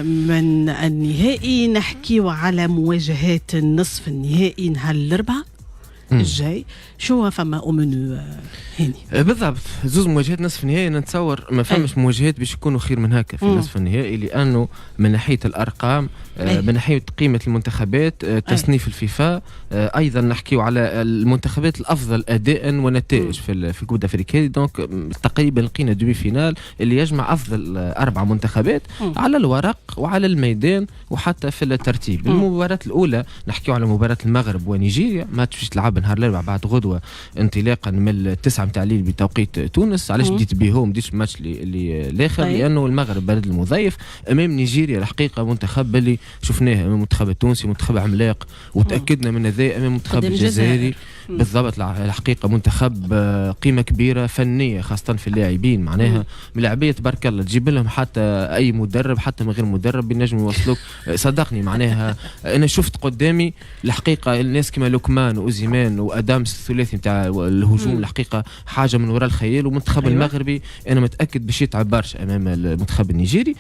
من النهائي نحكيو على مواجهات النصف النهائي نهار الأربعاء الجاي. شو فما أمنو هاني؟ بالضبط، زوز مواجهات نصف النهائي نتصور ما فماش مواجهات باش يكونوا خير من هكا في النصف النهائي، لأنه من ناحية الأرقام من ناحية قيمة المنتخبات تصنيف الفيفا، أيضا نحكيو على المنتخبات الأفضل أداء ونتائج في الكوب دافريكي. دونك تقريبا لقينا دومي فينال اللي يجمع أفضل 4 منتخبات على الورق وعلى الميدان وحتى في الترتيب. المباراة الأولى نحكيو على مباراة المغرب ونيجيريا، ماتش باش تلعب نهار الأربعاء بعد غدوة انطلاقا من 9 متاع الليل بتوقيت تونس. علاش بديت بهم بديتش الماتش اللي الاخر؟ لأنه المغرب بلد المضيف أمام نيجيريا. الحقيقة منتخب اللي شفناه أمام المنتخب التونسي منتخب عملاق، وتأكدنا من هذا أمام المنتخب الجزائري. بالضبط، الحقيقة منتخب قيمة كبيرة فنية خاصة في اللاعبين، معناها من لاعبية تبارك الله تجيب لهم حتى أي مدرب حتى من غير مدرب بينجم يوصلوك. صدقني معناها أنا شفت قدامي الحقيقة الناس كما لوكمان وأوزيمان وأدامس الثلاثي نتاع الهجوم، الحقيقة حاجة من وراء الخيال. والمنتخب المغربي أنا متأكد باش يتعب برشا أمام المنتخب النيجيري.